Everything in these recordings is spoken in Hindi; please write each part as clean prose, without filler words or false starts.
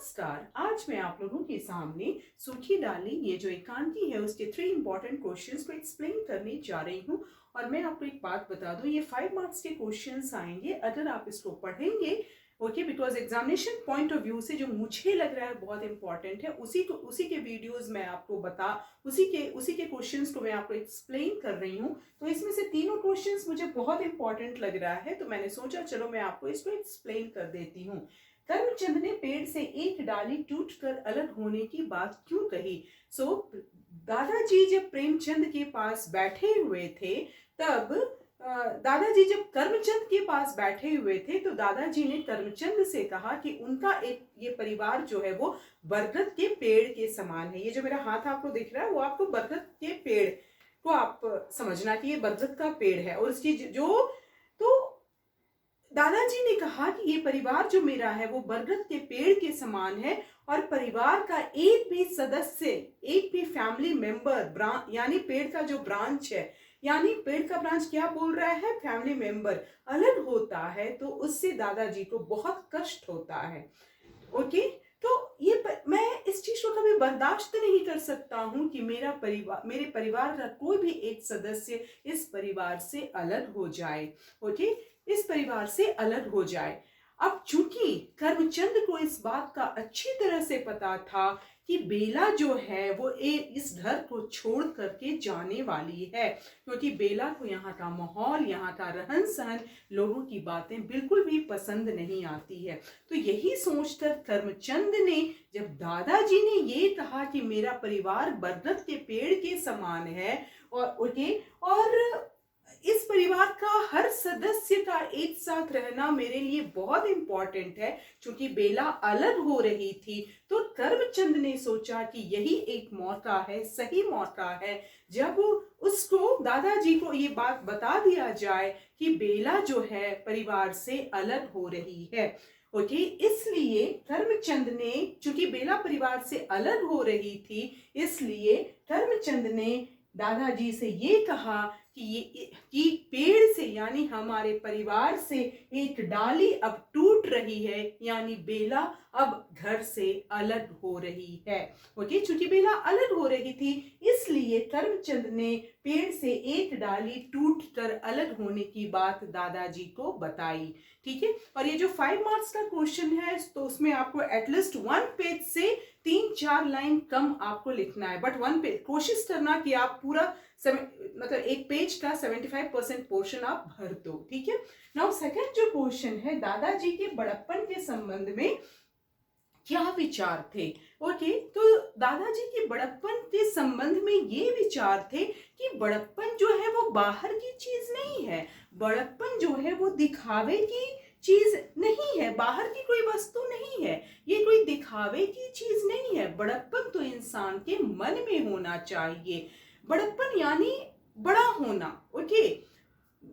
नमस्कार। आज मैं आप लोगों के सामने सूखी डाली ये जो एकांकी है उसके 3 इंपॉर्टेंट क्वेश्चंस को एक्सप्लेन करने जा रही हूँ। और मैं आपको एक बात बता दूं, ये 5 मार्क्स के क्वेश्चंस आएंगे अगर आप इसको पढ़ेंगे। Okay, because examination point of view से जो मुझे लग रहा है बहुत इंपॉर्टेंट है उसी के वीडियोस मैं आपको उसी के क्वेश्चंस को मैं आपको एक्सप्लेन कर रही हूँ। तो इसमें से तीनों क्वेश्चंस मुझे बहुत इंपॉर्टेंट लग रहा है, तो मैंने सोचा चलो मैं आपको इसको एक्सप्लेन कर देती हूँ। करमचंद ने पेड़ से एक डाली टूटकर अलग होने की बात क्यों कही? दादाजी जब प्रेमचंद के पास बैठे हुए थे तब दादाजी जब करमचंद के पास बैठे हुए थे तो दादाजी ने करमचंद से कहा कि उनका एक ये परिवार जो है वो बरगद के पेड़ के समान है। ये जो मेरा हाथ आपको दिख रहा है वो आपको बरगद के पेड़ को आप समझना कि ये बरगद का पेड़ है। और इसकी जो तो दादाजी ने कहा कि ये परिवार जो मेरा है वो बरगद के पेड़ के समान है और परिवार का एक भी सदस्य, एक भी फैमिली मेंबर यानी पेड़ का जो ब्रांच है, यानी पेड़ का ब्रांच क्या बोल रहा है, फैमिली मेंबर अलग होता है तो उससे दादाजी को बहुत कष्ट होता है। ओके, तो मैं इस चीज को कभी बर्दाश्त नहीं कर सकता हूं कि मेरे परिवार का कोई भी एक सदस्य इस परिवार से अलग हो जाए। ओके, इस परिवार से अलग हो जाए। अब चूंकि करमचंद को इस बात का अच्छी तरह से पता था कि बेला जो है वो इस घर को छोड़ करके जाने वाली है, क्योंकि बेला को यहाँ का माहौल, यहाँ का रहन सहन, लोगों की बातें बिल्कुल भी पसंद नहीं आती है। तो यही सोचकर करमचंद ने, जब दादाजी ने ये कहा कि मेरा परिवार बरगद के पेड़ के समान है और इस परिवार का हर सदस्य का एक साथ रहना मेरे लिए बहुत इंपॉर्टेंट है, क्योंकि बेला अलग हो रही थी, तो करमचंद ने सोचा कि यही एक मौका है, सही मौका है, जब उसको दादाजी को ये बात बता दिया जाए कि बेला जो है परिवार से अलग हो रही है। ओके, इसलिए करमचंद ने, चूंकि बेला परिवार से अलग हो रही थी, इसलिए करमचंद ने दादाजी से ये कहा कि पेड़ से यानी हमारे परिवार से एक डाली अब टूट रही है, यानी बेला अब घर से अलग हो रही है। ओके, चूंकि बेला अलग हो रही थी इसलिए करमचंद ने पेड़ से एक डाली टूटकर अलग होने की बात दादाजी को बताई। ठीक है, और ये जो 5 मार्क्स का क्वेश्चन है तो उसमें आपको एटलीस्ट 1 पेज से 3-4 लाइन कम आपको लिखना है, बट 1 पेज कोशिश करना कि आप पूरा मतलब एक पेज का 75% पोर्शन आप भर दो। ठीक है, नाउ सेकंड जो क्वेश्चन है, दादाजी के बड़प्पन के संबंध में क्या विचार थे? ओके, तो दादाजी के बड़प्पन के संबंध में ये विचार थे कि बड़प्पन जो है वो बाहर की चीज नहीं है, बड़प्पन जो है वो दिखावे की चीज नहीं है, बाहर की कोई वस्तु नहीं है, ये कोई दिखावे की चीज नहीं है। बड़प्पन तो इंसान के मन में होना चाहिए। बड़प्पन यानी बड़ा होना, ओके,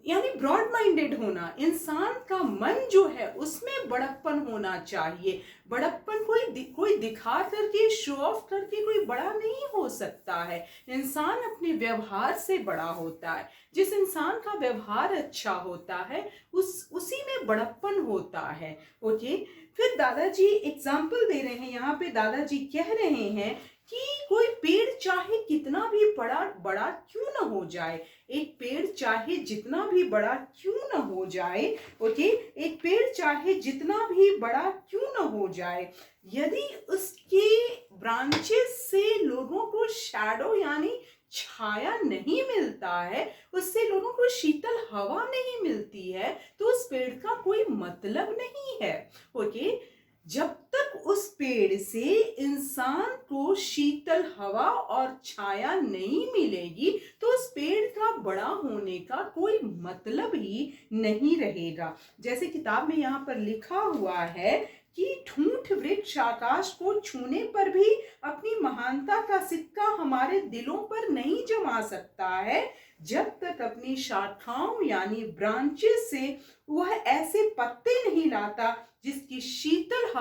यानी ब्रॉड माइंडेड होना। इंसान का मन जो है उसमें बड़प्पन होना चाहिए। बड़प्पन कोई दिखा करके, शो ऑफ करके कोई बड़ा नहीं हो सकता है। इंसान अपने व्यवहार से बड़ा होता है। जिस इंसान का व्यवहार अच्छा होता है उसी में बड़प्पन होता है। ओके, फिर दादाजी एग्जाम्पल दे रहे हैं, यहाँ पे दादाजी कह रहे हैं कि कोई पेड़ चाहे कितना भी बड़ा क्यों न हो जाए, एक पेड़ चाहे जितना भी बड़ा क्यों न हो जाए, ओके, एक पेड़ चाहे जितना भी बड़ा क्यों न हो जाए, यदि उसके ब्रांचेस से लोगों को शैडो यानी छाया नहीं मिलता है, उससे लोगों को शीतल हवा नहीं मिलती है, तो उस पेड़ का कोई मतलब नहीं है। ओके, जब तक उस पेड़ से इंसान को शीतल हवा और छाया नहीं मिलेगी तो उस पेड़ का बड़ा होने का कोई मतलब ही नहीं रहेगा। जैसे किताब में यहाँ पर लिखा हुआ है कि ठूंठ वृक्ष आकाश को छूने पर भी अपनी महानता का सिक्का हमारे दिलों पर नहीं जमा सकता है, जब तक अपनी शाखाओं यानी ब्रांचेस से वह ऐसे पत्ते नहीं लाता जिसकी शीतल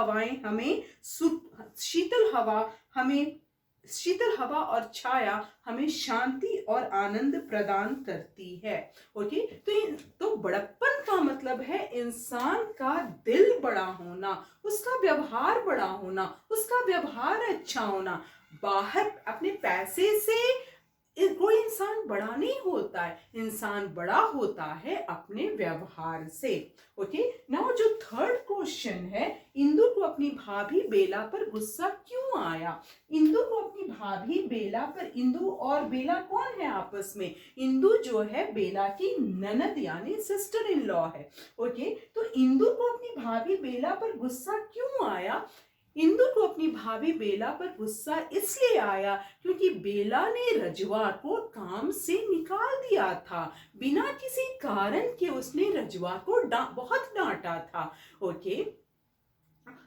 हवा हमें शीतल हवा और छाया हमें शांति और आनंद प्रदान करती है। ओके, तो बड़प्पन का मतलब है इंसान का दिल बड़ा होना, उसका व्यवहार बड़ा होना, उसका व्यवहार अच्छा होना। बाहर अपने पैसे से कोई इंसान बड़ा नहीं होता है, इंसान बड़ा होता है अपने व्यवहार से। ओके, नाउ जो थर्ड क्वेश्चन है, इंदु को अपनी भाभी बेला पर गुस्सा क्यों आया? इंदु को अपनी भाभी बेला पर, इंदु और बेला कौन है आपस में? इंदु जो है बेला की ननद यानी सिस्टर इन लॉ है। ओके, तो इंदु को अपनी भाभी बेला पर गुस्सा क्यों आया? इंदु को अपनी भाभी बेला पर गुस्सा इसलिए आया क्योंकि बेला ने रजवा को काम से निकाल दिया था। बिना किसी कारण के उसने रजवा को बहुत डांटा था। ओके,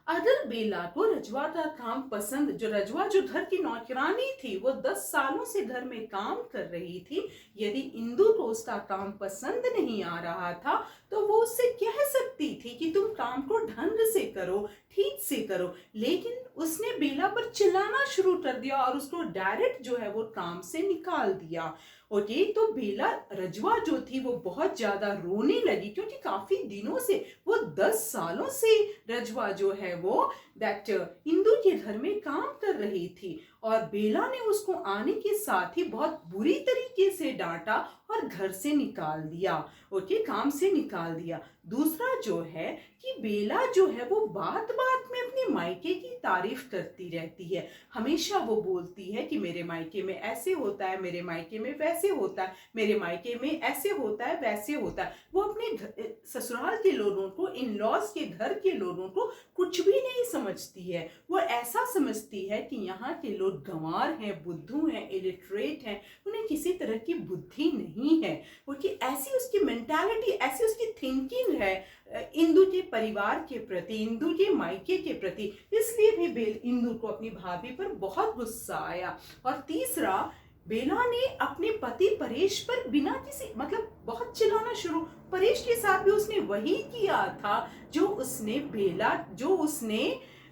अगर बेला को रजवा का काम पसंद, जो रजवा जो घर की नौकरानी थी, वो 10 सालों से घर में काम कर रही थी, यदि इंदु को उसका काम पसंद नहीं आ रहा था तो वो उससे कह सकती थी कि तुम काम को ढंग से करो, ठीक से करो, लेकिन उसने बेला पर चिल्लाना शुरू कर दिया और उसको डायरेक्ट जो है वो काम से निकाल दिया। ओके, तो बेला, रजवा जो थी वो बहुत ज्यादा रोने लगी क्योंकि काफी दिनों से, वो 10 सालों से रजवा जो है वो दैट इंदु के घर में काम कर रही थी और बेला ने उसको आने के साथ ही बहुत बुरी तरीके से डांटा और घर से निकाल दिया। ओके, काम से निकाल दिया। दूसरा जो है कि बेला जो है वो बात बात में अपने मायके की तारीफ करती रहती है। हमेशा वो बोलती है कि मेरे मायके में ऐसे होता है, मेरे मायके में वैसे होता है, मेरे मायके में ऐसे होता है, वैसे होता है। वो अपने ससुराल के लोगों को, इन लॉज के घर के लोगों को कुछ भी नहीं समझती है। वो ऐसा समझती है कि यहाँ के लोग गंवार हैं, बुद्धू हैं, इलिटरेट हैं, उन्हें किसी तरह की बुद्धि नहीं है। क्योंकि ऐसी उसकी मेंटालिटी, ऐसी उसकी थिंकिंग है इंदु के परिवार के प्रति, इंदु के मायके के प्रति। इसलिए भी इंदु को अपनी भाभी पर बहुत गुस्सा आया। और तीसरा, बेला ने अपने पति परेश पर बिना किसी मतलब बहुत चिल्लाना शुरू, परेश के साथ भी उसने वही किया था जो उसने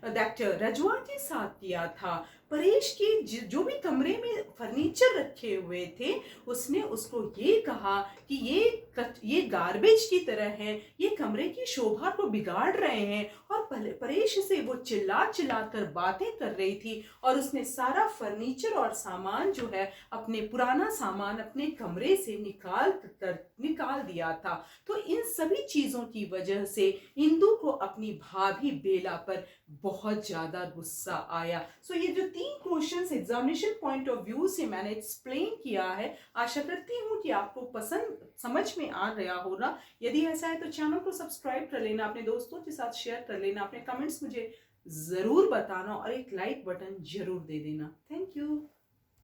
दैट रजवा के साथ किया था। परेश के जो भी कमरे में फर्नीचर रखे हुए थे, उसने उसको ये कहा कि ये गार्बेज की तरह है, ये कमरे की शोभा को बिगाड़ रहे हैं। और परेश से वो चिल्ला चिल्ला कर बातें कर रही थी और उसने सारा फर्नीचर और सामान जो है, अपने पुराना सामान अपने कमरे से निकाल दिया था। तो इन सभी चीजों की वजह से इंदु को अपनी भाभी बेला पर बहुत ज्यादा गुस्सा आया। सो ये जो 3 questions examination point of view से मैंने एक्सप्लेन किया है, आशा करती हूँ कि आपको पसंद समझ में आ गया होगा। यदि ऐसा है तो चैनल को सब्सक्राइब कर लेना, अपने दोस्तों के साथ शेयर कर लेना, अपने कमेंट्स मुझे जरूर बताना और एक लाइक बटन जरूर दे देना। Thank you.